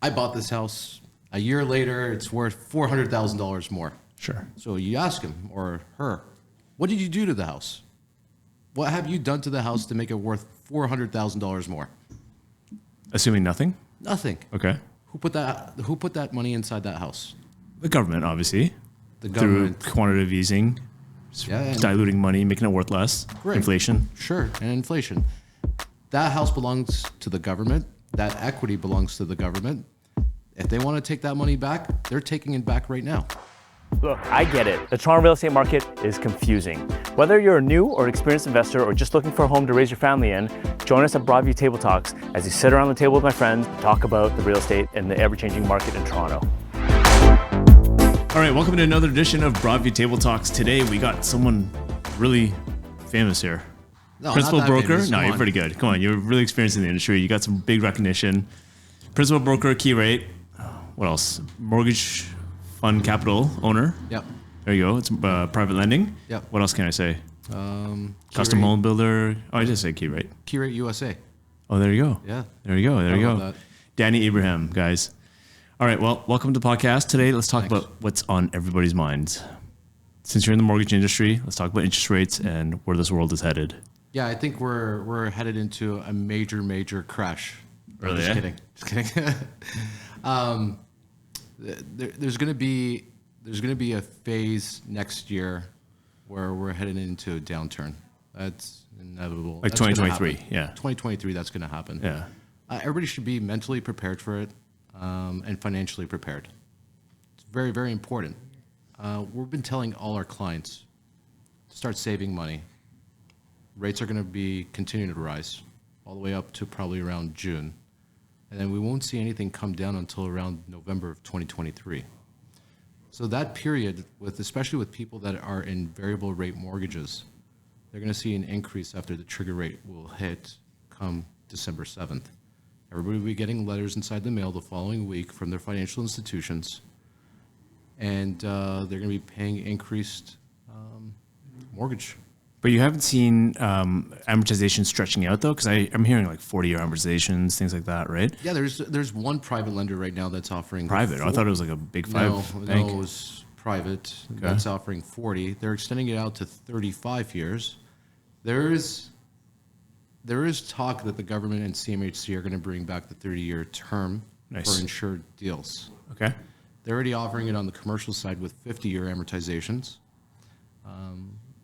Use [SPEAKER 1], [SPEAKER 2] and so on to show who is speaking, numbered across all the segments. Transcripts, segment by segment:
[SPEAKER 1] I bought this house. A year later, it's worth $400,000 more.
[SPEAKER 2] Sure.
[SPEAKER 1] So you ask him or her, what did you do to the house? What have you done to the house to make it worth $400,000 more?
[SPEAKER 2] Assuming nothing?
[SPEAKER 1] Nothing.
[SPEAKER 2] Okay.
[SPEAKER 1] Who put that money inside that house?
[SPEAKER 2] The government, obviously.
[SPEAKER 1] The government.
[SPEAKER 2] Through quantitative easing, diluting money, making it worth less.
[SPEAKER 1] Great.
[SPEAKER 2] Inflation.
[SPEAKER 1] Sure, and inflation. That house belongs to the government. That equity belongs to the government. If they want to take that money back, they're taking it back right now.
[SPEAKER 3] Look, I get it. The Toronto real estate market is confusing. Whether you're a new or experienced investor or just looking for a home to raise your family in, join us at Broadview Table Talks as you sit around the table with my friends and talk about the real estate and the ever-changing market in Toronto.
[SPEAKER 2] All right, welcome to another edition of Broadview Table Talks. Today we got someone really famous here.
[SPEAKER 1] No,
[SPEAKER 2] Principal
[SPEAKER 1] not that
[SPEAKER 2] broker?
[SPEAKER 1] famous.
[SPEAKER 2] No,
[SPEAKER 1] Come
[SPEAKER 2] you're
[SPEAKER 1] on.
[SPEAKER 2] pretty good. Come on, you're really experienced in the industry. You got some big recognition. Principal broker, key rate. What else? Mortgage fund capital owner.
[SPEAKER 1] Yep.
[SPEAKER 2] There you go. It's private lending.
[SPEAKER 1] Yep.
[SPEAKER 2] What else can I say? Custom
[SPEAKER 1] Key rate-
[SPEAKER 2] home builder. Oh, I just said key rate.
[SPEAKER 1] Key Rate USA.
[SPEAKER 2] Oh, there you go.
[SPEAKER 1] Yeah.
[SPEAKER 2] There you go. There you
[SPEAKER 1] How
[SPEAKER 2] go.
[SPEAKER 1] about that?
[SPEAKER 2] Danny Ibrahim, guys. All right. Well, welcome to the podcast. Today, let's talk about what's on everybody's minds. Since you're in the mortgage industry, let's talk about interest rates and where this world is headed.
[SPEAKER 1] Yeah, I think we're headed into a major crash.
[SPEAKER 2] Really,
[SPEAKER 1] Just
[SPEAKER 2] eh?
[SPEAKER 1] kidding. Just kidding. There's going to be a phase next year where we're headed into a downturn. That's inevitable.
[SPEAKER 2] Like
[SPEAKER 1] That's gonna
[SPEAKER 2] 2023,
[SPEAKER 1] happen.
[SPEAKER 2] yeah.
[SPEAKER 1] 2023, that's going to happen.
[SPEAKER 2] Yeah.
[SPEAKER 1] Everybody should be mentally prepared for it and financially prepared. It's very important. We've been telling all our clients to start saving money. Rates are going to be continuing to rise all the way up to probably around June. And then we won't see anything come down until around November of 2023. So that period, especially with people that are in variable rate mortgages, they're going to see an increase after the trigger rate will hit come December 7th. Everybody will be getting letters inside the mail the following week from their financial institutions, and they're going to be paying increased mortgage.
[SPEAKER 2] But you haven't seen amortization stretching out, though? Because I'm hearing like 40-year amortizations, things like that, right?
[SPEAKER 1] Yeah, there's one private lender right now that's offering
[SPEAKER 2] Private? I thought it was like a big five bank.
[SPEAKER 1] No, it was private. That's offering 40. They're extending it out to 35 years. There is talk that the government and CMHC are going to bring back the 30-year term
[SPEAKER 2] Nice.
[SPEAKER 1] for insured deals.
[SPEAKER 2] Okay.
[SPEAKER 1] They're already offering it on the commercial side with 50-year amortizations.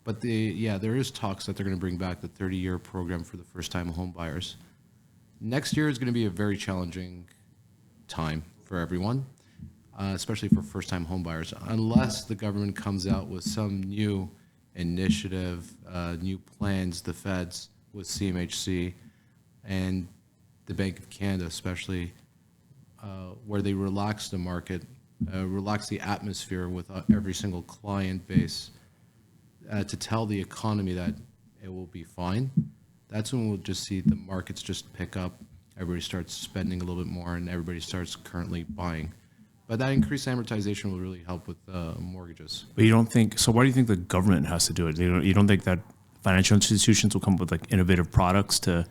[SPEAKER 1] But there is talks that they're going to bring back the 30-year program for the first-time home buyers. Next year is going to be a very challenging time for everyone, especially for first-time home buyers, unless the government comes out with some new initiative, new plans, the feds with CMHC and the Bank of Canada especially, where they relax the market, relax the atmosphere with every single client base, to tell the economy that it will be fine. That's when we'll just see the markets just pick up, everybody starts spending a little bit more, and everybody starts currently buying. But that increased amortization will really help with mortgages.
[SPEAKER 2] But you don't think, so why do you think the government has to do it? You don't think that financial institutions will come up with like innovative products to,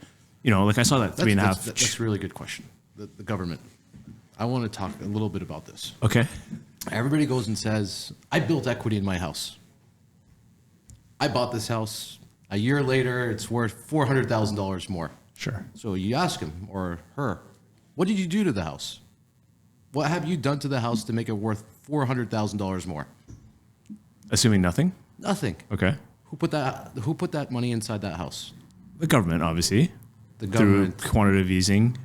[SPEAKER 2] like I saw that
[SPEAKER 1] That's a really good question. The government. I want to talk a little bit about this.
[SPEAKER 2] Okay.
[SPEAKER 1] Everybody goes and says, I built equity in my house. I bought this house. A year later, it's worth $400,000 more.
[SPEAKER 2] Sure.
[SPEAKER 1] So you ask him or her, what did you do to the house? What have you done to the house to make it worth $400,000 more?
[SPEAKER 2] Assuming nothing?
[SPEAKER 1] Nothing.
[SPEAKER 2] Okay.
[SPEAKER 1] Who put that money inside that house?
[SPEAKER 2] The government, obviously.
[SPEAKER 1] The government.
[SPEAKER 2] Through quantitative easing,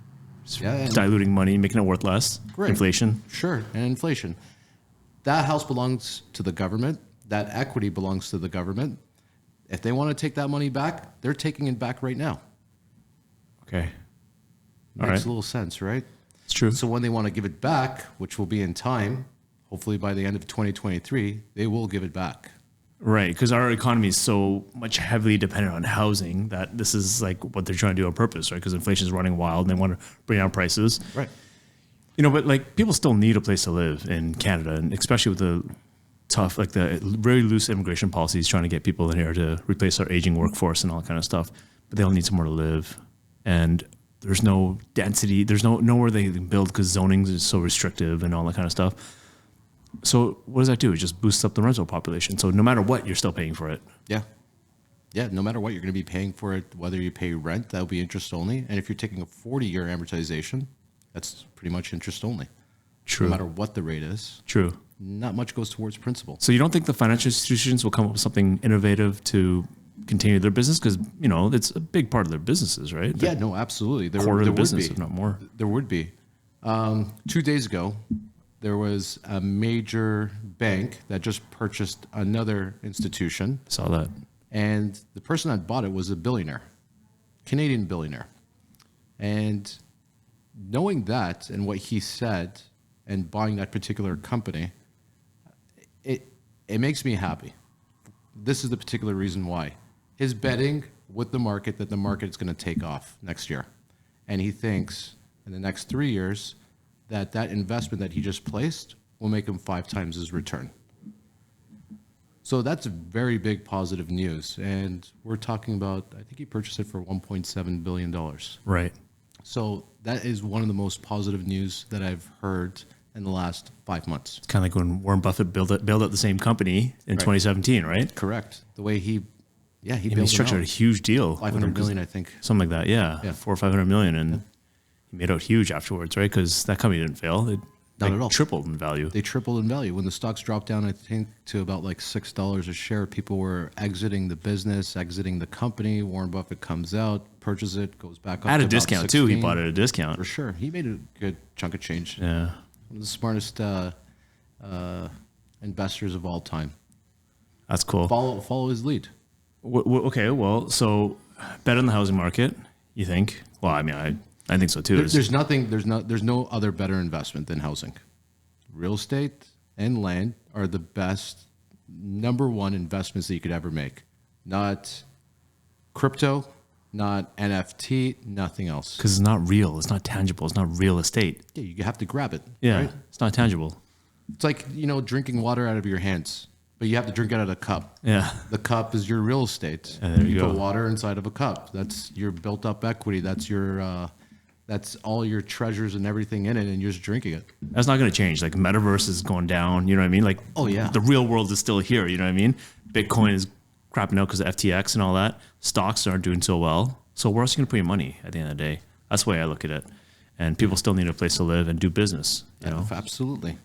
[SPEAKER 2] diluting money, making it worth less.
[SPEAKER 1] Great.
[SPEAKER 2] Inflation.
[SPEAKER 1] Sure, and inflation. That house belongs to the government. That equity belongs to the government. If they want to take that money back, they're taking it back right now.
[SPEAKER 2] Okay. All
[SPEAKER 1] Makes
[SPEAKER 2] right.
[SPEAKER 1] a little sense, right?
[SPEAKER 2] It's true.
[SPEAKER 1] So when they want to give it back, which will be in time, hopefully by the end of 2023, they will give it back.
[SPEAKER 2] Right, because our economy is so much heavily dependent on housing that this is like what they're trying to do on purpose, right? Because inflation is running wild and they want to bring down prices.
[SPEAKER 1] Right.
[SPEAKER 2] But like people still need a place to live in Canada, and especially with the tough, like the very loose immigration policies trying to get people in here to replace our aging workforce and all that kind of stuff. But they all need somewhere to live. And There's no density. There's nowhere they can build because zoning is so restrictive and all that kind of stuff. So what does that do? It just boosts up the rental population. So no matter what, you're still paying for it.
[SPEAKER 1] Yeah. Yeah, no matter what, you're going to be paying for it, whether you pay rent, that'll be interest only. And if you're taking a 40-year amortization, that's pretty much interest only.
[SPEAKER 2] True.
[SPEAKER 1] No matter what the rate is.
[SPEAKER 2] True.
[SPEAKER 1] Not much goes towards principal.
[SPEAKER 2] So you don't think the financial institutions will come up with something innovative to continue their business? Because, it's a big part of their businesses, right?
[SPEAKER 1] Yeah, no, absolutely.
[SPEAKER 2] Quarter of the business, if not more.
[SPEAKER 1] There would be. 2 days ago, there was a major bank that just purchased another institution.
[SPEAKER 2] Saw that.
[SPEAKER 1] And the person that bought it was a billionaire, Canadian billionaire. And knowing that and what he said and buying that particular company, it makes me happy. This is the particular reason why. His betting with the market that the market is going to take off next year. And he thinks in the next 3 years that investment that he just placed will make him 5 times his return. So that's very big positive news. And we're talking about, I think he purchased it for $1.7 billion.
[SPEAKER 2] Right.
[SPEAKER 1] So that is one of the most positive news that I've heard in the last 5 months.
[SPEAKER 2] It's kind of like when Warren Buffett built out the same company in 2017, right?
[SPEAKER 1] Correct. The way he
[SPEAKER 2] He structured a huge deal.
[SPEAKER 1] $500 million, I think.
[SPEAKER 2] Something like that, yeah. 400 or 500 million. And he made out huge afterwards, right? Because that company didn't fail. It
[SPEAKER 1] Not at all.
[SPEAKER 2] Tripled in value.
[SPEAKER 1] They tripled in value. When the stocks dropped down, I think, to about like $6 a share, people were exiting the business, exiting the company. Warren Buffett comes out, purchases it, goes back up
[SPEAKER 2] At
[SPEAKER 1] to
[SPEAKER 2] a discount,
[SPEAKER 1] about
[SPEAKER 2] too. He
[SPEAKER 1] 16.
[SPEAKER 2] bought it at a discount.
[SPEAKER 1] For sure. He made a good chunk of change.
[SPEAKER 2] Yeah.
[SPEAKER 1] One of the smartest investors of all time.
[SPEAKER 2] That's cool.
[SPEAKER 1] Follow his lead.
[SPEAKER 2] Okay, well, so bet on the housing market, you think? Well, I mean, I think so too.
[SPEAKER 1] There's no other better investment than housing. Real estate and land are the best number one investments that you could ever make. Not crypto, not NFT, nothing else.
[SPEAKER 2] Because it's not real. It's not tangible. It's not real estate.
[SPEAKER 1] Yeah, you have to grab it.
[SPEAKER 2] Yeah,
[SPEAKER 1] right?
[SPEAKER 2] it's not tangible.
[SPEAKER 1] It's like, drinking water out of your hands, but you have to drink it out of a cup.
[SPEAKER 2] Yeah.
[SPEAKER 1] The cup is your real estate.
[SPEAKER 2] And there you go.
[SPEAKER 1] Put water inside of a cup. That's your built up equity. That's your that's all your treasures and everything in it, and you're just drinking it.
[SPEAKER 2] That's not going to change. Like metaverse is going down. You know what I mean? Like,
[SPEAKER 1] oh yeah,
[SPEAKER 2] the real world is still here. You know what I mean? Bitcoin is crapping out because of FTX and all that. Stocks aren't doing so well. So where else are you going to put your money at the end of the day? That's the way I look at it. And people still need a place to live and do business. You know?
[SPEAKER 1] Absolutely.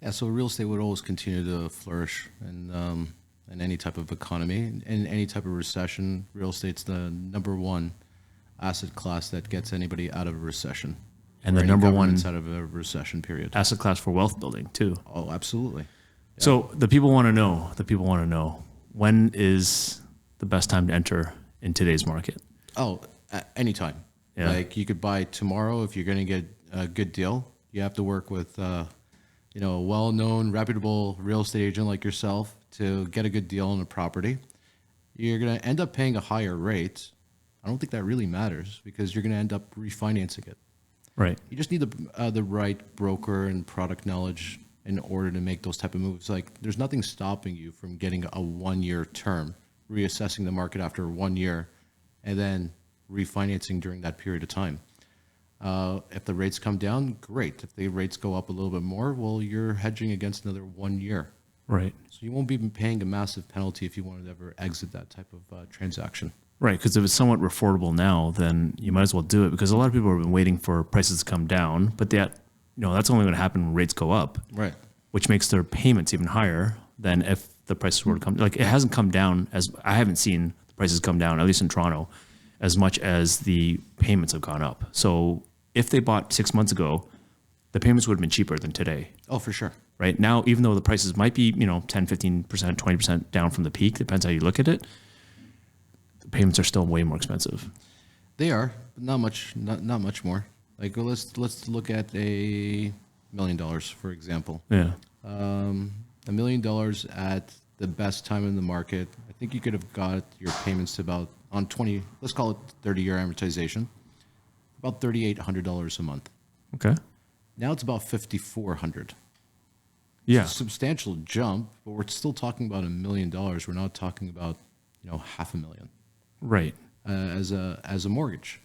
[SPEAKER 1] Yeah. So real estate would always continue to flourish in any type of economy, in any type of recession. Real estate's the number one asset class that gets anybody out of a recession.
[SPEAKER 2] And the number one
[SPEAKER 1] out of a recession period.
[SPEAKER 2] Asset class for wealth building too.
[SPEAKER 1] Oh, absolutely. Yeah.
[SPEAKER 2] So the people want to know, when is the best time to enter in today's market?
[SPEAKER 1] Oh, anytime.
[SPEAKER 2] Yeah.
[SPEAKER 1] Like you could buy tomorrow if you're going to get a good deal. You have to work with, a well-known, reputable real estate agent like yourself to get a good deal on a property. You're going to end up paying a higher rate. I don't think that really matters because you're going to end up refinancing it.
[SPEAKER 2] Right.
[SPEAKER 1] You just need the right broker and product knowledge in order to make those type of moves. Like there's nothing stopping you from getting a 1-year term, reassessing the market after 1 year, and then refinancing during that period of time. If the rates come down, great. If the rates go up a little bit more, well, you're hedging against another 1 year.
[SPEAKER 2] Right.
[SPEAKER 1] So you won't be paying a massive penalty if you wanted to ever exit that type of transaction.
[SPEAKER 2] Right, because if it's somewhat affordable now, then you might as well do it. Because a lot of people have been waiting for prices to come down, but that's only going to happen when rates go up.
[SPEAKER 1] Right.
[SPEAKER 2] Which makes their payments even higher than if the prices were to come. Like it hasn't come down I haven't seen the prices come down, at least in Toronto, as much as the payments have gone up. So if they bought 6 months ago, the payments would have been cheaper than today.
[SPEAKER 1] Oh, for sure.
[SPEAKER 2] Right now, even though the prices might be 10, 15%, 20% down from the peak, depends how you look at it. Payments are still way more expensive.
[SPEAKER 1] They are, but not much more. Like let's look at $1 million, for example.
[SPEAKER 2] Yeah.
[SPEAKER 1] $1 million at the best time in the market. I think you could have got your payments to about on 20. Let's call it 30-year amortization. About $3,800 a month.
[SPEAKER 2] Okay.
[SPEAKER 1] Now it's about $5,400.
[SPEAKER 2] Yeah.
[SPEAKER 1] It's a substantial jump, but we're still talking about $1 million. We're not talking about $500,000.
[SPEAKER 2] Right.
[SPEAKER 1] As a mortgage.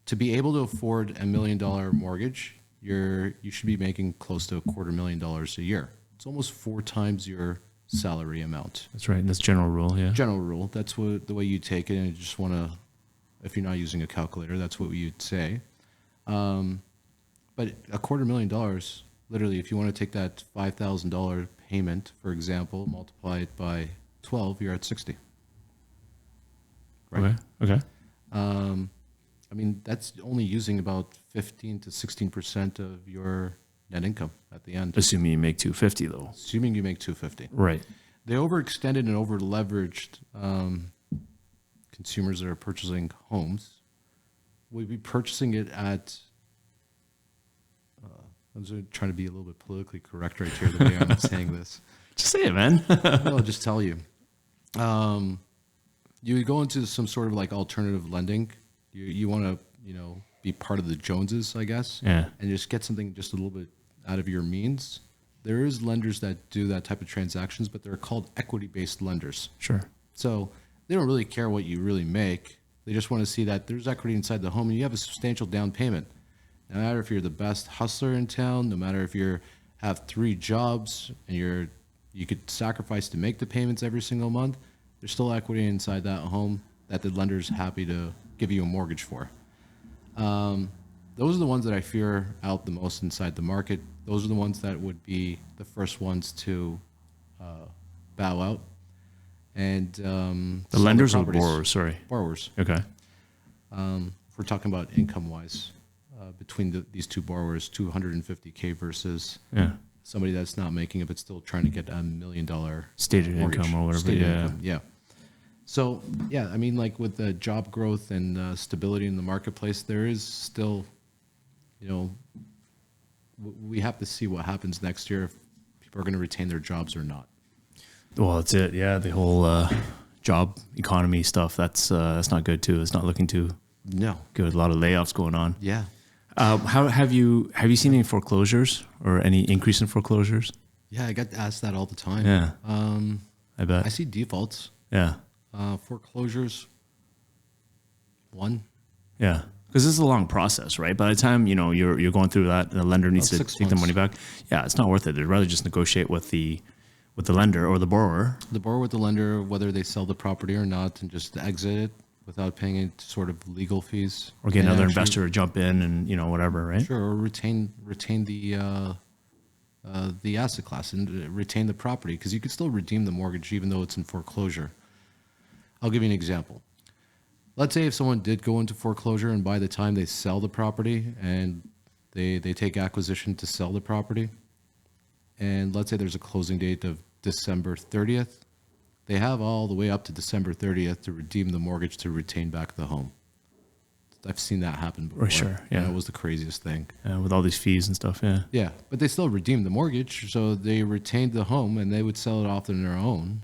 [SPEAKER 1] to be able to afford $1 million mortgage, you should be making close to $250,000 a year. It's almost 4 times your salary amount.
[SPEAKER 2] That's right. That's general rule. Yeah.
[SPEAKER 1] General rule. That's what the way you take it. And you just want to, if you're not using a calculator, that's what you'd say. But $250,000, literally, if you want to take that $5,000 payment, for example, multiply it by 12, you're at 60. Right.
[SPEAKER 2] Okay.
[SPEAKER 1] I mean, that's only using about 15 to 16% of your net income at the end.
[SPEAKER 2] Assuming you make 250 though.
[SPEAKER 1] Assuming you make 250.
[SPEAKER 2] Right.
[SPEAKER 1] They overextended and over leveraged consumers that are purchasing homes would be purchasing it at. I'm just trying to be a little bit politically correct right here, the way I'm saying this.
[SPEAKER 2] Just say it, man.
[SPEAKER 1] I'll just tell you. You would go into some sort of like alternative lending. You want to, be part of the Joneses, I guess.
[SPEAKER 2] Yeah.
[SPEAKER 1] And just get something just a little bit out of your means. There is lenders that do that type of transactions, but they're called equity-based lenders.
[SPEAKER 2] Sure.
[SPEAKER 1] So they don't really care what you really make. They just want to see that there's equity inside the home and you have a substantial down payment. No matter if you're the best hustler in town, no matter if you have 3 jobs and you could sacrifice to make the payments every single month, there's still equity inside that home that the lender's happy to give you a mortgage for. Those are the ones that I fear out the most inside the market. Those are the ones that would be the first ones to bow out. And
[SPEAKER 2] The lenders or borrowers? Sorry.
[SPEAKER 1] Borrowers.
[SPEAKER 2] Okay.
[SPEAKER 1] If we're talking about income-wise, between these two borrowers, $250K versus somebody that's not making it but still trying to get $1 million
[SPEAKER 2] Stated
[SPEAKER 1] mortgage.
[SPEAKER 2] income or whatever.
[SPEAKER 1] Stated
[SPEAKER 2] Yeah.
[SPEAKER 1] income, yeah. So, yeah, I mean, like with the job growth and stability in the marketplace, there is still, we have to see what happens next year if people are going to retain their jobs or not.
[SPEAKER 2] Well, that's it. Yeah. The whole job economy stuff, that's not good too. It's not looking too
[SPEAKER 1] No.
[SPEAKER 2] good. A lot of layoffs going on.
[SPEAKER 1] Yeah.
[SPEAKER 2] How have you seen any foreclosures or any increase in foreclosures?
[SPEAKER 1] Yeah, I get asked that all the time.
[SPEAKER 2] Yeah. I bet.
[SPEAKER 1] I see defaults.
[SPEAKER 2] Yeah.
[SPEAKER 1] Foreclosures, 1.
[SPEAKER 2] Yeah. Because this is a long process, right? By the time, you're going through that, the lender needs to
[SPEAKER 1] 6
[SPEAKER 2] take the money back. Yeah, it's not worth it. They'd rather just negotiate with the lender or the borrower.
[SPEAKER 1] The borrower with the lender, whether they sell the property or not, and just exit it without paying any sort of legal fees.
[SPEAKER 2] Or get
[SPEAKER 1] And
[SPEAKER 2] another
[SPEAKER 1] actually-
[SPEAKER 2] investor to jump in and, whatever, right?
[SPEAKER 1] Sure, or retain the asset class and retain the property, because you could still redeem the mortgage even though it's in foreclosure. I'll give you an example. Let's say if someone did go into foreclosure and by the time they sell the property and they take acquisition to sell the property, and let's say there's a closing date of December 30th, they have all the way up to December 30th to redeem the mortgage to retain back the home. I've seen that happen before.
[SPEAKER 2] sure, yeah.
[SPEAKER 1] It was the craziest thing.
[SPEAKER 2] With all these fees and stuff, yeah.
[SPEAKER 1] Yeah, but they still redeemed the mortgage, so they retained the home and they would sell it off on their own.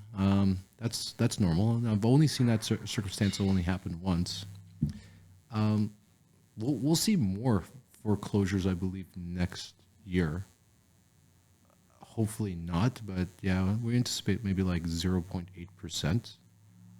[SPEAKER 1] That's normal. And I've only seen that circumstance only happen once. We'll see more foreclosures, I believe, next year. Hopefully not, but yeah, we anticipate maybe like 0.8%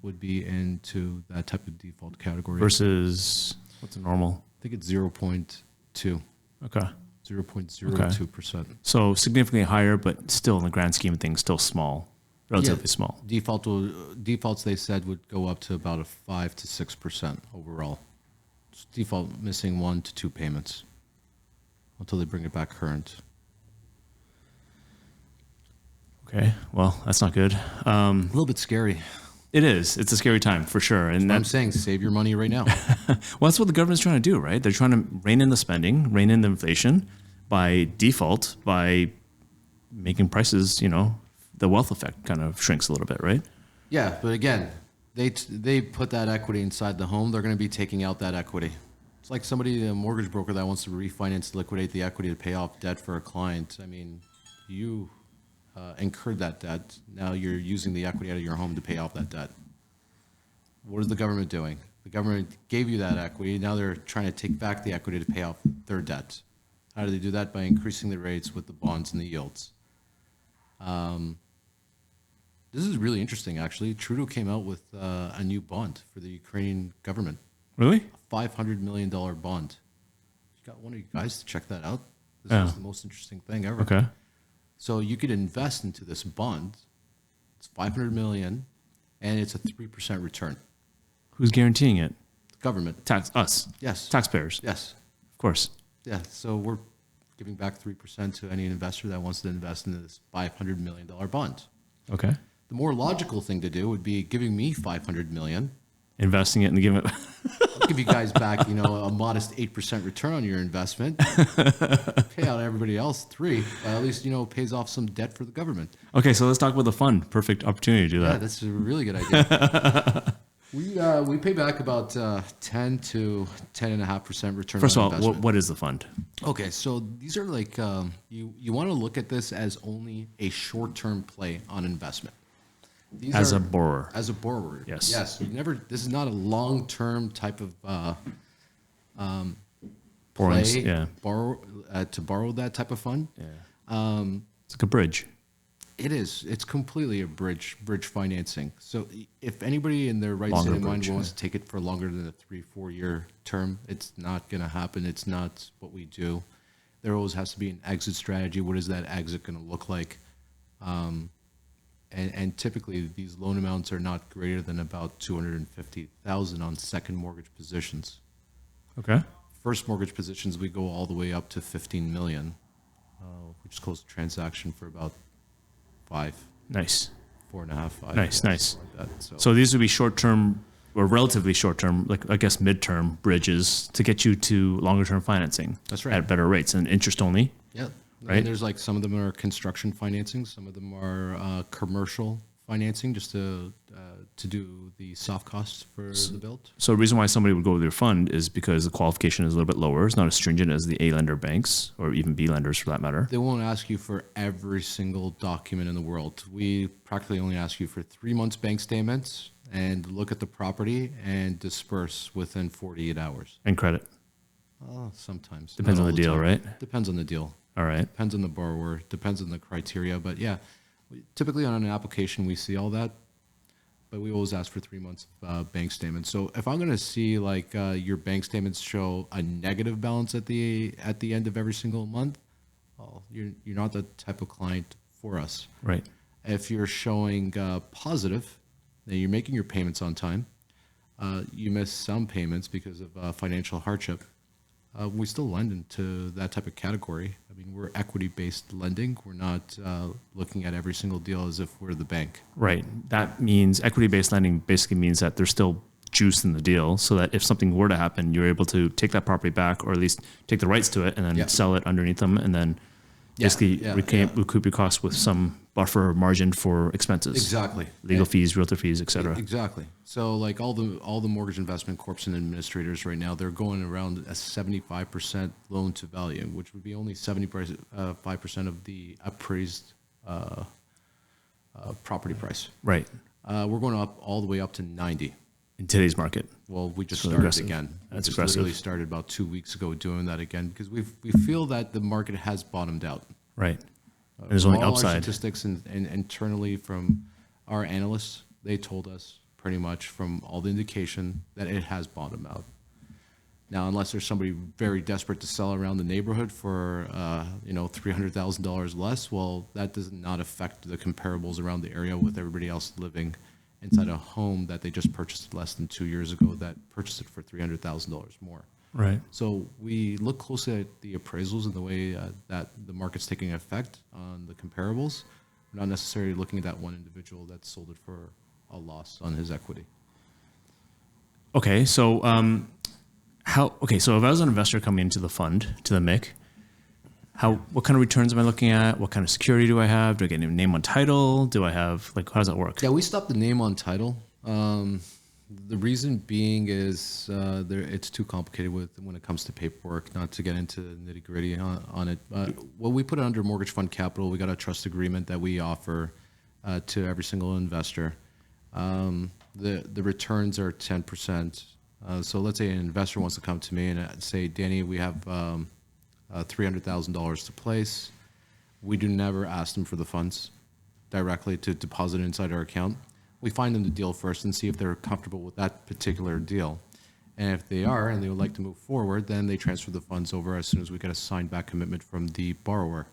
[SPEAKER 1] would be into that type of default category.
[SPEAKER 2] Versus, what's a normal?
[SPEAKER 1] I think it's 0.2.
[SPEAKER 2] Okay.
[SPEAKER 1] 0.02%.
[SPEAKER 2] So significantly higher, but still in the grand scheme of things, still small, relatively small.
[SPEAKER 1] Defaults, they said, would go up to about a 5 to 6% overall. Default missing 1 to 2 payments until they bring it back current.
[SPEAKER 2] Okay. Well, that's not good.
[SPEAKER 1] A little bit scary.
[SPEAKER 2] It is. It's a scary time for sure. And
[SPEAKER 1] I'm saying save your money right now.
[SPEAKER 2] well, that's what the government's trying to do, right? They're trying to rein in the spending, rein in the inflation by default, by making prices, the wealth effect kind of shrinks a little bit, right?
[SPEAKER 1] Yeah, but again, they put that equity inside the home. They're going to be taking out that equity. It's like a mortgage broker that wants to refinance, liquidate the equity to pay off debt for a client. I mean, you incurred that debt. Now you're using the equity out of your home to pay off that debt. What is the government doing? The government gave you that equity. Now they're trying to take back the equity to pay off their debt. How do they do that? By increasing the rates with the bonds and the yields. This is really interesting, actually. Trudeau came out with a new bond for the Ukrainian government.
[SPEAKER 2] Really?
[SPEAKER 1] $500 million bond. You got one of you guys to check that out. This
[SPEAKER 2] Yeah.
[SPEAKER 1] is the most interesting thing ever.
[SPEAKER 2] Okay.
[SPEAKER 1] So you could invest into this bond. It's $500 million, and it's a 3% return.
[SPEAKER 2] Who's guaranteeing it?
[SPEAKER 1] The government.
[SPEAKER 2] Us.
[SPEAKER 1] Yes.
[SPEAKER 2] Taxpayers.
[SPEAKER 1] Yes.
[SPEAKER 2] Of course.
[SPEAKER 1] Yeah. So we're giving back 3% to any investor that wants to invest in this $500 million bond.
[SPEAKER 2] Okay.
[SPEAKER 1] The more logical thing to do would be giving me $500 million.
[SPEAKER 2] Investing it and giving it.
[SPEAKER 1] I'll give you guys back, a modest 8% return on your investment. Pay out everybody else 3%, but at least, it pays off some debt for the government.
[SPEAKER 2] Okay, so let's talk about the fund. Perfect opportunity to do
[SPEAKER 1] Yeah,
[SPEAKER 2] that.
[SPEAKER 1] that's a really good idea. We pay back about 10 to 10.5% return
[SPEAKER 2] First
[SPEAKER 1] on
[SPEAKER 2] of all,
[SPEAKER 1] investment.
[SPEAKER 2] what is the fund?
[SPEAKER 1] Okay, so these are like you want to look at this as only a short-term play on investment. These
[SPEAKER 2] As
[SPEAKER 1] are-
[SPEAKER 2] a borrower.
[SPEAKER 1] As a borrower.
[SPEAKER 2] Yes.
[SPEAKER 1] Yes. This is not a long-term type of
[SPEAKER 2] Borrowings,
[SPEAKER 1] play.
[SPEAKER 2] yeah.
[SPEAKER 1] To borrow that type of fund.
[SPEAKER 2] Yeah. It's like a bridge.
[SPEAKER 1] It is. It's completely a bridge financing. So if anybody in their right
[SPEAKER 2] Longer
[SPEAKER 1] state of mind
[SPEAKER 2] bridge,
[SPEAKER 1] wants to take it for longer than a 3-4 year term, it's not going to happen. It's not what we do. There always has to be an exit strategy. What is that exit going to look like? And typically these loan amounts are not greater than about $250,000 on second mortgage positions.
[SPEAKER 2] Okay.
[SPEAKER 1] First mortgage positions, we go all the way up to 15 million, which closed the transaction for about 5,
[SPEAKER 2] Nice.
[SPEAKER 1] 4.5, 5.
[SPEAKER 2] Nice,
[SPEAKER 1] yeah,
[SPEAKER 2] nice.
[SPEAKER 1] something like that.
[SPEAKER 2] So these would be short-term or relatively short-term, like I guess mid-term bridges to get you to longer-term financing.
[SPEAKER 1] That's right.
[SPEAKER 2] At better rates and interest only.
[SPEAKER 1] Yeah.
[SPEAKER 2] Right.
[SPEAKER 1] And there's like some of them are construction financing, some of them are commercial financing, just to do the soft costs for the build.
[SPEAKER 2] So the reason why somebody would go with your fund is because the qualification is a little bit lower. It's not as stringent as the A lender banks or even B lenders for that matter.
[SPEAKER 1] They won't ask you for every single document in the world. We practically only ask you for 3 months bank statements and look at the property and disperse within 48 hours.
[SPEAKER 2] And credit.
[SPEAKER 1] Sometimes.
[SPEAKER 2] Depends
[SPEAKER 1] Not
[SPEAKER 2] on
[SPEAKER 1] all
[SPEAKER 2] the deal,
[SPEAKER 1] time.
[SPEAKER 2] right?
[SPEAKER 1] Depends on the deal.
[SPEAKER 2] All right.
[SPEAKER 1] Depends on the borrower. Depends on the criteria. But yeah, typically on an application, we see all that. But we always ask for 3 months of bank statements. So if I'm going to see like your bank statements show a negative balance at the end of every single month, well, you're not the type of client for us.
[SPEAKER 2] Right.
[SPEAKER 1] If you're showing positive, then you're making your payments on time. You miss some payments because of financial hardship. We still lend into that type of category. I mean, we're equity-based lending. We're not looking at every single deal as if we're the bank.
[SPEAKER 2] Right. That means equity-based lending basically means that there's still juice in the deal so that if something were to happen, you're able to take that property back or at least take the rights to it and then
[SPEAKER 1] Yeah.
[SPEAKER 2] sell it underneath them and then basically recoup your costs with some buffer margin for expenses.
[SPEAKER 1] Exactly.
[SPEAKER 2] Legal fees, realtor fees, et cetera.
[SPEAKER 1] Exactly. So like all the mortgage investment corps and administrators right now, they're going around a 75% loan to value, which would be only 75% of the appraised property price.
[SPEAKER 2] Right.
[SPEAKER 1] We're going up all the way up to 90.
[SPEAKER 2] In today's market.
[SPEAKER 1] Well, we just
[SPEAKER 2] So
[SPEAKER 1] started
[SPEAKER 2] aggressive.
[SPEAKER 1] again.
[SPEAKER 2] That's
[SPEAKER 1] we just
[SPEAKER 2] aggressive.
[SPEAKER 1] literally started about 2 weeks ago doing that again because we feel that the market has bottomed out.
[SPEAKER 2] Right. And there's only
[SPEAKER 1] All our
[SPEAKER 2] upside.
[SPEAKER 1] statistics and internally from our analysts, they told us pretty much from all the indication that it has bottomed out. Now, unless there's somebody very desperate to sell around the neighborhood for $300,000 less, well, that does not affect the comparables around the area with everybody else living inside a home that they just purchased less than 2 years ago that purchased it for $300,000 more.
[SPEAKER 2] Right.
[SPEAKER 1] So we look closely at the appraisals and the way that the market's taking effect on the comparables. We're not necessarily looking at that one individual that sold it for a loss on his equity.
[SPEAKER 2] Okay. So so if I was an investor coming into the fund, to the MIC, what kind of returns am I looking at? What kind of security do I have? Do I get a name on title? Do I have, how does that work?
[SPEAKER 1] Yeah, we stopped the name on title. The reason being is it's too complicated when it comes to paperwork, not to get into nitty gritty on it. Well, we put it under mortgage fund capital. We got a trust agreement that we offer to every single investor. The returns are 10%. So let's say an investor wants to come to me and say, Danny, we have $300,000 to place. We do never ask them for the funds directly to deposit inside our account. We find them the deal first and see if they're comfortable with that particular deal. And if they are and they would like to move forward, then they transfer the funds over as soon as we get a signed back commitment from the borrower.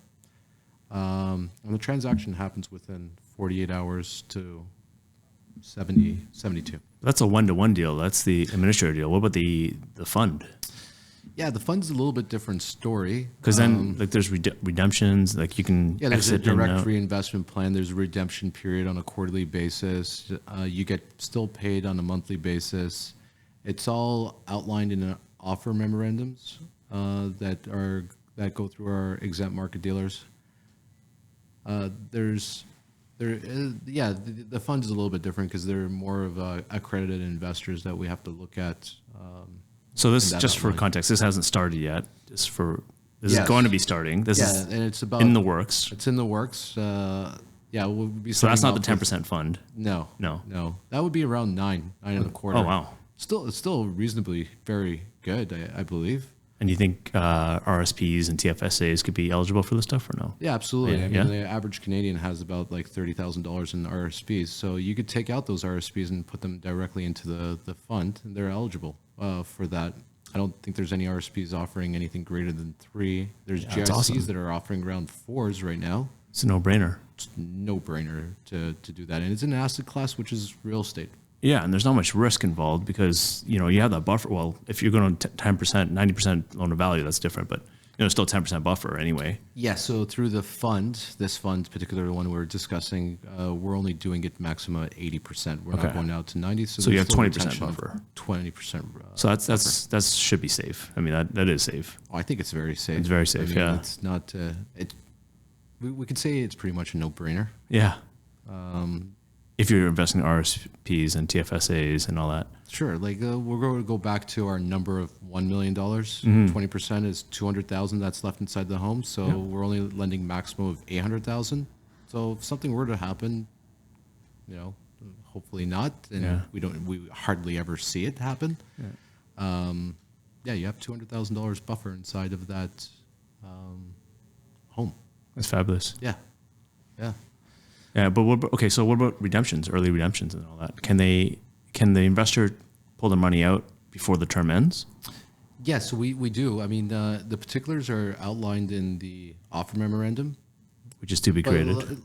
[SPEAKER 1] And the transaction happens within 48 hours to 72.
[SPEAKER 2] That's a one-to-one deal. That's the administrator deal. What about the fund?
[SPEAKER 1] Yeah, the fund's a little bit different story.
[SPEAKER 2] Because then like there's redemptions, like you can
[SPEAKER 1] Yeah, there's a
[SPEAKER 2] exit in and
[SPEAKER 1] direct
[SPEAKER 2] out.
[SPEAKER 1] reinvestment plan. There's a redemption period on a quarterly basis. You get still paid on a monthly basis. It's all outlined in offer memorandums that go through our exempt market dealers. The fund is a little bit different because they're more of accredited investors that we have to look at.
[SPEAKER 2] So this,
[SPEAKER 1] that
[SPEAKER 2] just for
[SPEAKER 1] outline.
[SPEAKER 2] context, this hasn't started yet. This is
[SPEAKER 1] Yes.
[SPEAKER 2] going to be starting. This is
[SPEAKER 1] And it's about
[SPEAKER 2] in the works.
[SPEAKER 1] It's in the works. We'll be.
[SPEAKER 2] So that's not the
[SPEAKER 1] starting off
[SPEAKER 2] 10% fund.
[SPEAKER 1] with- No,
[SPEAKER 2] No.
[SPEAKER 1] no. That would be around nine and a quarter.
[SPEAKER 2] Oh, wow.
[SPEAKER 1] It's still reasonably very good, I believe.
[SPEAKER 2] And do you think RSPs and TFSAs could be eligible for this stuff or no?
[SPEAKER 1] Yeah, absolutely.
[SPEAKER 2] Yeah,
[SPEAKER 1] I mean,
[SPEAKER 2] yeah.
[SPEAKER 1] the average Canadian has about like $30,000 in RSPs, so you could take out those RSPs and put them directly into the fund, and they're eligible for that. I don't think there's any RSPs offering anything greater than 3. There's
[SPEAKER 2] that's
[SPEAKER 1] GICs
[SPEAKER 2] awesome.
[SPEAKER 1] that are offering around 4s right now.
[SPEAKER 2] It's a no-brainer.
[SPEAKER 1] It's no brainer to do that, and it's an asset class which is real estate.
[SPEAKER 2] Yeah, and there's not much risk involved because, you have that buffer. Well, if you're going to 10%, 90% loan to value, that's different, but still 10% buffer anyway.
[SPEAKER 1] Yeah, so through the fund, this fund, particular one we're discussing, we're only doing it maximum at 80%. We're
[SPEAKER 2] Okay.
[SPEAKER 1] not going out to 90.
[SPEAKER 2] So you
[SPEAKER 1] there's
[SPEAKER 2] have
[SPEAKER 1] still
[SPEAKER 2] 20%
[SPEAKER 1] retention of
[SPEAKER 2] buffer.
[SPEAKER 1] 20%.
[SPEAKER 2] So that should be safe. I mean, that is safe.
[SPEAKER 1] I think it's very safe.
[SPEAKER 2] It's very safe, yeah.
[SPEAKER 1] It's not. We could say it's pretty much a no-brainer.
[SPEAKER 2] Yeah. If you're investing in RSPs and TFSAs and all that.
[SPEAKER 1] Sure. Like we're going to go back to our number of $1 million.
[SPEAKER 2] Mm-hmm.
[SPEAKER 1] 20% is 200,000 that's left inside the home. So we're only lending maximum of 800,000. So if something were to happen, hopefully not, and
[SPEAKER 2] Yeah.
[SPEAKER 1] we hardly ever see it happen. You have $200,000 buffer inside of that home.
[SPEAKER 2] That's fabulous.
[SPEAKER 1] Yeah. Yeah.
[SPEAKER 2] Yeah, but so what about redemptions, early redemptions and all that? Can the investor pull the money out before the term ends?
[SPEAKER 1] Yes, we do. I mean, the particulars are outlined in the offer memorandum.
[SPEAKER 2] Which is to be
[SPEAKER 1] But
[SPEAKER 2] created.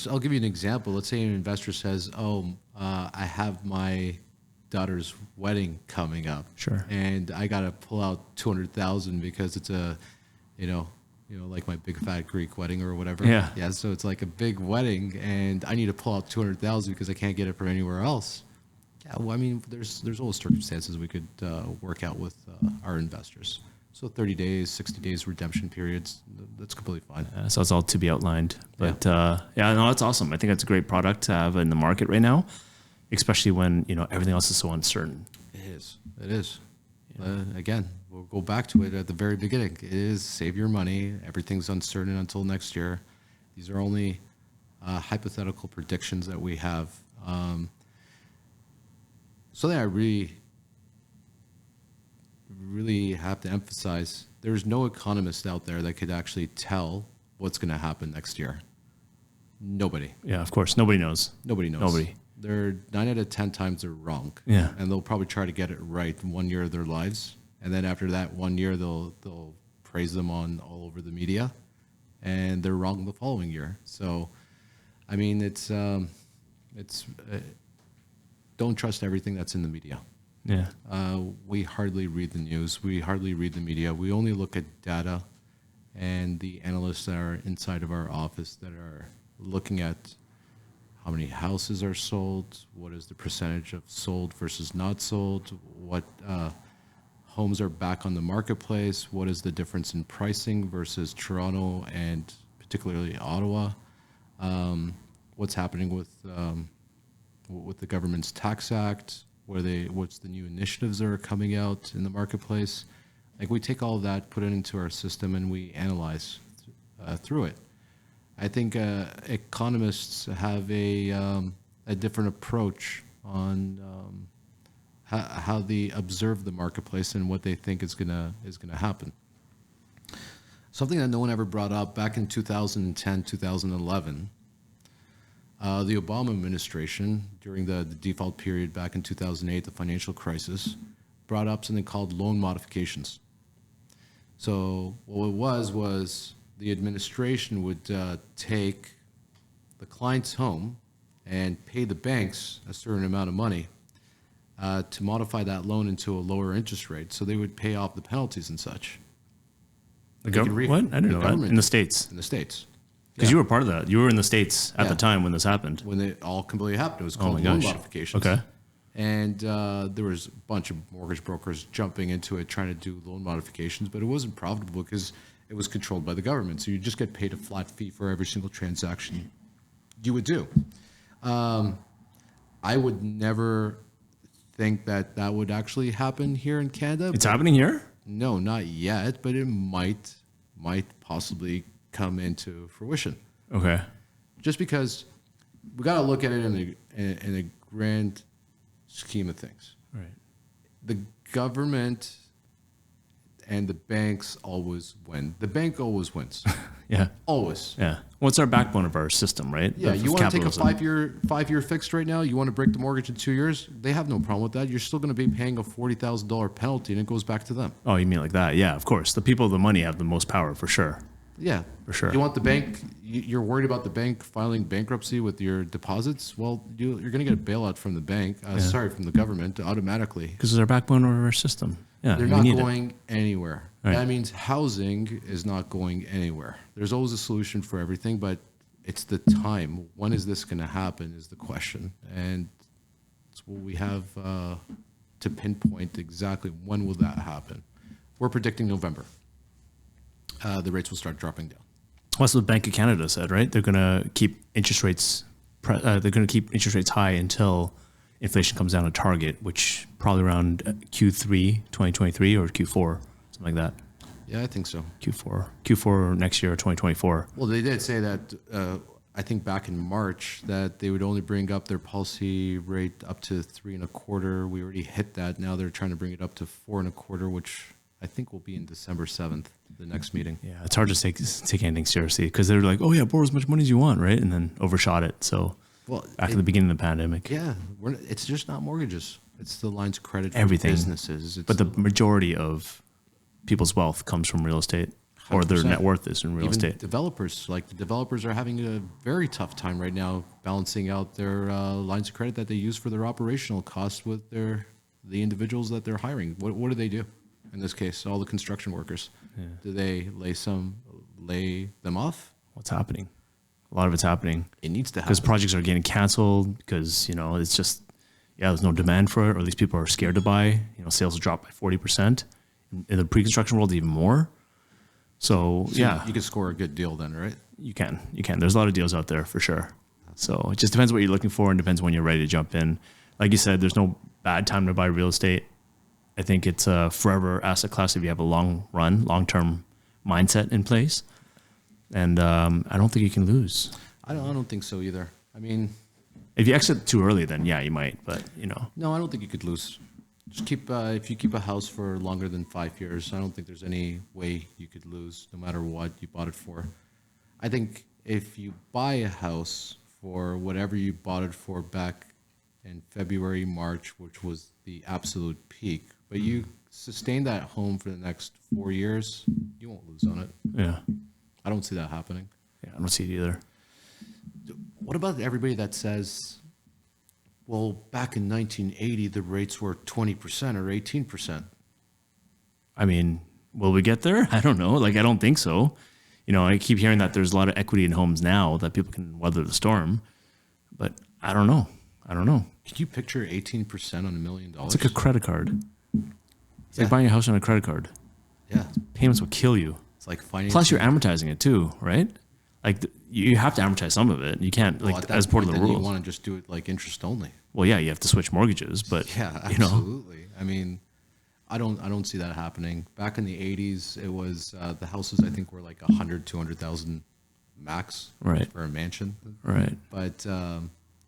[SPEAKER 1] I'll give you an example. Let's say an investor says, I have my daughter's wedding coming up.
[SPEAKER 2] Sure.
[SPEAKER 1] And I got to pull out 200,000 because it's a, like my big fat Greek wedding or whatever.
[SPEAKER 2] Yeah.
[SPEAKER 1] Yeah. So it's like a big wedding and I need to pull out 200,000 because I can't get it from anywhere else. Yeah. Well, I mean, there's always circumstances we could work out with our investors. So 30 days, 60 days redemption periods, that's completely fine.
[SPEAKER 2] So it's all to be outlined. But that's awesome. I think that's a great product to have in the market right now, especially when, everything else is so uncertain.
[SPEAKER 1] It is. Again, we'll go back to it at the very beginning. It is save your money. Everything's uncertain until next year. These are only hypothetical predictions that we have. Something I really have to emphasize, there's no economist out there that could actually tell what's going to happen next year. Nobody.
[SPEAKER 2] Yeah, of course. Nobody knows.
[SPEAKER 1] Nobody knows.
[SPEAKER 2] Nobody.
[SPEAKER 1] They're 9 out of 10 times they're wrong.
[SPEAKER 2] Yeah.
[SPEAKER 1] And they'll probably try to get it right 1 year of their lives. And then after that 1 year, they'll praise them on all over the media. And they're wrong the following year. So, I mean, it's don't trust everything that's in the media.
[SPEAKER 2] Yeah.
[SPEAKER 1] We hardly read the news. We hardly read the media. We only look at data and the analysts that are inside of our office that are looking at how many houses are sold, what is the percentage of sold versus not sold, what homes are back on the marketplace, what is the difference in pricing versus Toronto and particularly Ottawa, what's happening with the government's tax act, what's the new initiatives that are coming out in the marketplace. Like we take all of that, put it into our system, and we analyze through it. I think economists have a different approach on how they observe the marketplace and what they think is gonna happen. Something that no one ever brought up back in 2010, 2011. The Obama administration, during the default period back in 2008, the financial crisis, brought up something called loan modifications. So what it was the administration would take the client's home and pay the banks a certain amount of money to modify that loan into a lower interest rate. So they would pay off the penalties and such.
[SPEAKER 2] What? I didn't know that. In the States?
[SPEAKER 1] In the States.
[SPEAKER 2] Because you were part of that. You were in the States at
[SPEAKER 1] Yeah.
[SPEAKER 2] the time when this happened.
[SPEAKER 1] When it all completely happened. It was
[SPEAKER 2] Oh
[SPEAKER 1] called
[SPEAKER 2] my
[SPEAKER 1] loan
[SPEAKER 2] gosh.
[SPEAKER 1] modifications.
[SPEAKER 2] Okay.
[SPEAKER 1] And there was a bunch of mortgage brokers jumping into it, trying to do loan modifications, but it wasn't profitable because it was controlled by the government. So you just get paid a flat fee for every single transaction you would do. I would never think that that would actually happen here in Canada.
[SPEAKER 2] It's happening here?
[SPEAKER 1] No, not yet, but it might possibly come into fruition.
[SPEAKER 2] Okay.
[SPEAKER 1] Just because we got to look at it in a grand scheme of things.
[SPEAKER 2] Right.
[SPEAKER 1] The government and the banks always win. The bank always wins.
[SPEAKER 2] Yeah.
[SPEAKER 1] Always.
[SPEAKER 2] Yeah. Well, it's our backbone of our system, right?
[SPEAKER 1] Yeah,
[SPEAKER 2] Of
[SPEAKER 1] you want to take a
[SPEAKER 2] capitalism.
[SPEAKER 1] five-year fixed right now? You want to break the mortgage in 2 years? They have no problem with that. You're still going to be paying a $40,000 penalty, and it goes back to them.
[SPEAKER 2] Oh, you mean like that? Yeah, of course. The people with the money have the most power, for sure.
[SPEAKER 1] Yeah,
[SPEAKER 2] For sure.
[SPEAKER 1] You want the bank? You're worried about the bank filing bankruptcy with your deposits? Well, you're going to get a bailout from the bank. Sorry, from the government automatically.
[SPEAKER 2] Because it's our backbone of our system. Yeah,
[SPEAKER 1] They're
[SPEAKER 2] we
[SPEAKER 1] not
[SPEAKER 2] need it.
[SPEAKER 1] going anywhere.
[SPEAKER 2] Right.
[SPEAKER 1] That means housing is not going anywhere. There's always a solution for everything, but it's the time. When is this going to happen is the question. And it's what we have to pinpoint exactly when will that happen. We're predicting November. The rates will start dropping down.
[SPEAKER 2] That's what the Bank of Canada said, right? They're going to keep interest rates. They're going to keep interest rates high until inflation comes down to target, which probably around Q3 2023 or Q4, something like that.
[SPEAKER 1] Yeah, I think so.
[SPEAKER 2] Q4 next year, 2024.
[SPEAKER 1] Well, they did say that, I think back in March, that they would only bring up their policy rate up to 3.25. We already hit that. Now they're trying to bring it up to 4.25, which I think will be in December 7th, the next meeting.
[SPEAKER 2] Yeah, it's hard to take anything seriously because they're like, oh yeah, borrow as much money as you want, right? And then overshot it. So
[SPEAKER 1] Well,
[SPEAKER 2] back at the beginning of the pandemic.
[SPEAKER 1] yeah, it's just not mortgages. It's the lines of credit for
[SPEAKER 2] Everything.
[SPEAKER 1] businesses. It's
[SPEAKER 2] But the majority of people's wealth comes from real estate, or their
[SPEAKER 1] 100%.
[SPEAKER 2] net worth is in real
[SPEAKER 1] even
[SPEAKER 2] estate.
[SPEAKER 1] developers, like the developers are having a very tough time right now balancing out their lines of credit that they use for their operational costs with the individuals that they're hiring. What do they do in this case? All the construction workers.
[SPEAKER 2] Yeah.
[SPEAKER 1] Do they lay them off?
[SPEAKER 2] What's happening? A lot of it's happening
[SPEAKER 1] It needs to
[SPEAKER 2] because
[SPEAKER 1] happen.
[SPEAKER 2] projects are getting canceled because it's just there's no demand for it, or at least people are scared to buy. Sales will drop by 40%. In the pre-construction world, even more. So yeah,
[SPEAKER 1] You could score a good deal then, right?
[SPEAKER 2] you can. There's a lot of deals out there for sure. So it just depends what you're looking for and depends when you're ready to jump in. Like you said, there's no bad time to buy real estate. I think it's a forever asset class if you have a long-term mindset in place. And I don't think you can lose.
[SPEAKER 1] I don't think so either. I mean,
[SPEAKER 2] If you exit too early, then yeah, you might. But
[SPEAKER 1] no, I don't think you could lose. Just keep if you keep a house for longer than 5 years, I don't think there's any way you could lose, no matter what you bought it for. I think if you buy a house for whatever you bought it for back in February, March, which was the absolute peak, but you sustain that home for the next 4 years, you won't lose on it.
[SPEAKER 2] yeah,
[SPEAKER 1] I don't see that happening.
[SPEAKER 2] I don't see it either.
[SPEAKER 1] What about everybody that says, well, back in 1980, the rates were 20% or 18%?
[SPEAKER 2] I mean, will we get there? I don't know. I don't think so. I keep hearing that there's a lot of equity in homes now that people can weather the storm, but I don't know.
[SPEAKER 1] Could you picture 18% on $1 million?
[SPEAKER 2] It's like a credit card. It's like buying a house on a credit card.
[SPEAKER 1] Yeah,
[SPEAKER 2] Payments will kill you.
[SPEAKER 1] it's like financing.
[SPEAKER 2] Plus, you're amortizing it too, right? You have to amortize some of it. You can't
[SPEAKER 1] Well, at that
[SPEAKER 2] as part of
[SPEAKER 1] point,
[SPEAKER 2] the
[SPEAKER 1] then
[SPEAKER 2] rules.
[SPEAKER 1] You want to just do it like interest only.
[SPEAKER 2] Well, yeah, you have to switch mortgages, but
[SPEAKER 1] Yeah, absolutely. I mean, I don't see that happening. Back in the 80s, it was the houses I think were like 100, 200,000 max
[SPEAKER 2] Right.
[SPEAKER 1] for a mansion.
[SPEAKER 2] right.
[SPEAKER 1] But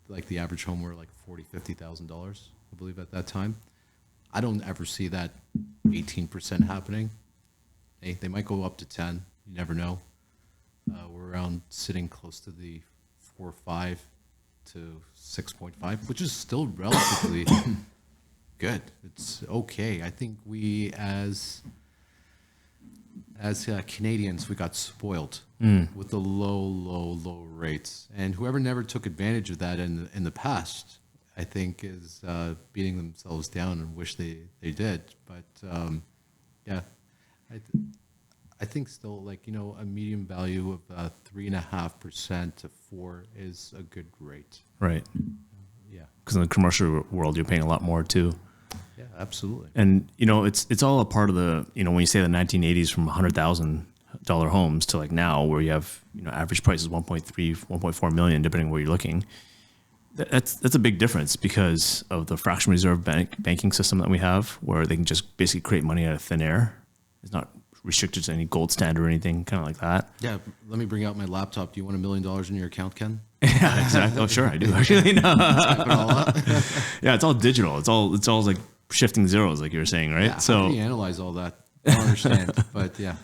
[SPEAKER 1] like the average home were like $40,000, $50,000, I believe at that time. I don't ever see that 18% happening. They might go up to 10. You never know. We're around sitting close to the 4.5 to 6.5, which is still relatively good. It's okay. I think we as Canadians, we got spoiled with the low rates, and whoever never took advantage of that in the past, I think, is beating themselves down and wish they did. But yeah, I think still, like, you know, a medium value of 3.5% to 4 is a good rate.
[SPEAKER 2] Right.
[SPEAKER 1] Yeah.
[SPEAKER 2] Because in the commercial world, you're paying a lot more too.
[SPEAKER 1] Yeah, absolutely.
[SPEAKER 2] And, you know, it's all a part of the, you know, when you say the 1980s from $100,000 homes to like now where you have, you know, average price is 1.3, 1.4 million, depending where you're looking. That's a big difference because of the fractional reserve banking system that we have, where they can just basically create money out of thin air. It's not restricted to any gold standard or anything, kind of like that.
[SPEAKER 1] Yeah, let me bring out my laptop. Do you want $1 million in your account, Ken?
[SPEAKER 2] Yeah, exactly. Oh, sure, I do actually. No.
[SPEAKER 1] Type it all up.
[SPEAKER 2] Yeah, it's all digital. It's all like shifting zeros, like you were saying, right?
[SPEAKER 1] Yeah, how do you analyze all that? I don't understand, but yeah.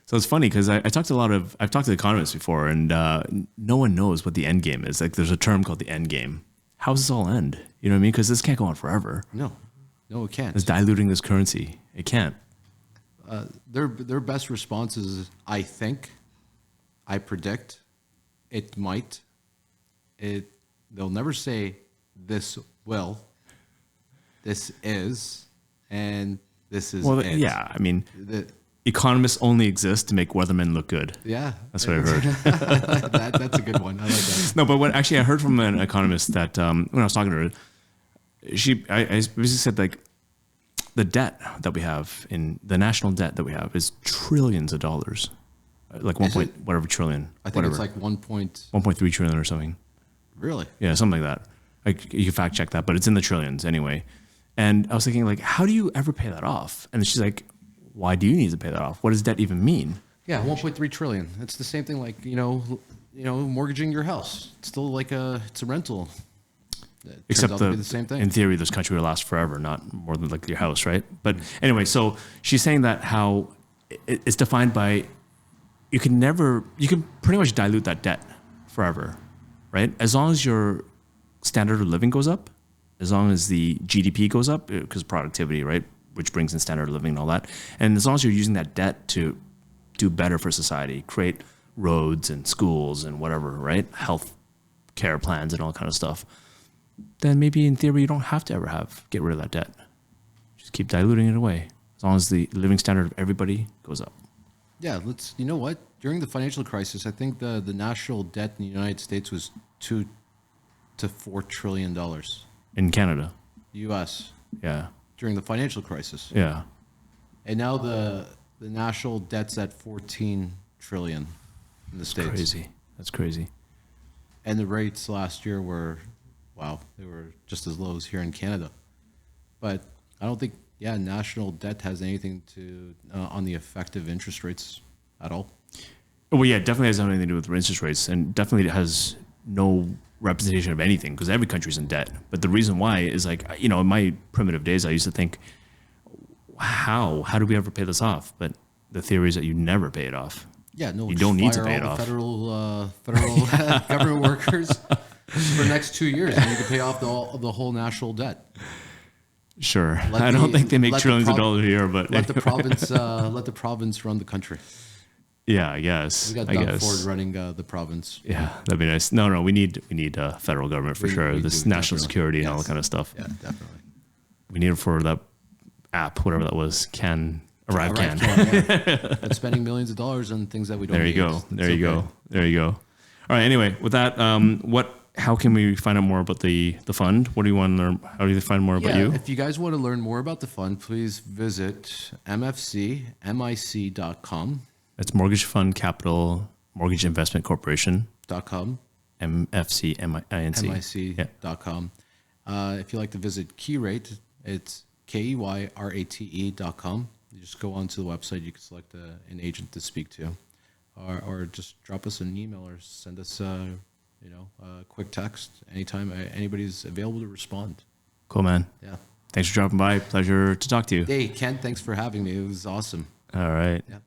[SPEAKER 2] So it's funny because I've talked to economists before, and no one knows what the end game is. Like, there's a term called the end game. How does this all end? You know what I mean? Because this can't go on forever.
[SPEAKER 1] No, it can't.
[SPEAKER 2] It's diluting this currency. It can't.
[SPEAKER 1] Their best response is, I think, I predict, it might. They'll never say this will, this is, and this is
[SPEAKER 2] Well,
[SPEAKER 1] it.
[SPEAKER 2] yeah. I mean, economists only exist to make weathermen look good.
[SPEAKER 1] Yeah,
[SPEAKER 2] That's what I've heard.
[SPEAKER 1] that's a good one. I like that.
[SPEAKER 2] No, but I heard from an economist that when I was talking to her, I basically said, like, the debt that we have in the national debt that we have is trillions of dollars, like whatever trillion.
[SPEAKER 1] I think it's like
[SPEAKER 2] 1.3 trillion or something.
[SPEAKER 1] Really?
[SPEAKER 2] Yeah, something like that. Like, you can fact check that, but it's in the trillions anyway. And I was thinking, like, how do you ever pay that off? And she's like, why do you need to pay that off? What does debt even mean?
[SPEAKER 1] Yeah, 1.3 trillion. It's the same thing, like, you know, mortgaging your house. It's still like it's a rental.
[SPEAKER 2] Except
[SPEAKER 1] the same thing.
[SPEAKER 2] In theory, this country will last forever, not more than like your house, right? But anyway, so she's saying that how it's defined by you can pretty much dilute that debt forever, right? As long as your standard of living goes up, as long as the GDP goes up, because productivity, right, which brings in standard of living and all that, and as long as you're using that debt to do better for society, create roads and schools and whatever, right, health care plans and all kind of stuff, then maybe in theory you don't have to ever get rid of that debt. Just keep diluting it away as long as the living standard of everybody goes up.
[SPEAKER 1] Yeah, you know what? During the financial crisis, I think the national debt in the United States was $2 to $4 trillion.
[SPEAKER 2] In Canada.
[SPEAKER 1] U.S.
[SPEAKER 2] Yeah.
[SPEAKER 1] During the financial crisis.
[SPEAKER 2] Yeah.
[SPEAKER 1] And now the national debt's at 14 trillion in the States.
[SPEAKER 2] Crazy. That's crazy.
[SPEAKER 1] And the rates last year were, wow, they were just as low as here in Canada. But I don't think, national debt has anything to on the effective interest rates at all.
[SPEAKER 2] Well, yeah, it definitely has nothing to do with interest rates, and definitely it has no representation of anything because every country's in debt. But the reason why is, like, you know, in my primitive days, I used to think, how do we ever pay this off? But the theory is that you never pay it off.
[SPEAKER 1] Yeah, no,
[SPEAKER 2] you don't need to pay it
[SPEAKER 1] all
[SPEAKER 2] off.
[SPEAKER 1] The federal government workers for the next 2 years, and you can pay off the whole national debt.
[SPEAKER 2] Sure, I don't think they make trillions of dollars a year, but
[SPEAKER 1] let the province run the country.
[SPEAKER 2] Yeah, I guess.
[SPEAKER 1] We got Doug Ford running the province.
[SPEAKER 2] Yeah, that'd be nice. No, we need federal government for sure. This national security and all that kind of stuff.
[SPEAKER 1] Yeah, definitely.
[SPEAKER 2] We need it for that app, whatever that was. Arrive can.
[SPEAKER 1] And spending millions of dollars on things that we don't.
[SPEAKER 2] There you go. There you go. There you go. All right. Anyway, with that, how can we find out more about the fund? What do you want to learn? How do you find more about you?
[SPEAKER 1] If you guys want to learn more about the fund, please visit mfcmic.com.
[SPEAKER 2] That's Mortgage Fund Capital Mortgage Investment Corporation.
[SPEAKER 1] .com.
[SPEAKER 2] MFCMIC.com.
[SPEAKER 1] If you like to visit KeyRate, it's KEYRATE.com. You just go onto the website. You can select an agent to speak to, or just drop us an email or send us a quick text anytime. Anybody's available to respond.
[SPEAKER 2] Cool, man.
[SPEAKER 1] Yeah.
[SPEAKER 2] Thanks for dropping by. Pleasure to talk to you.
[SPEAKER 1] Hey, Ken, thanks for having me. It was awesome.
[SPEAKER 2] All right.
[SPEAKER 1] Yeah.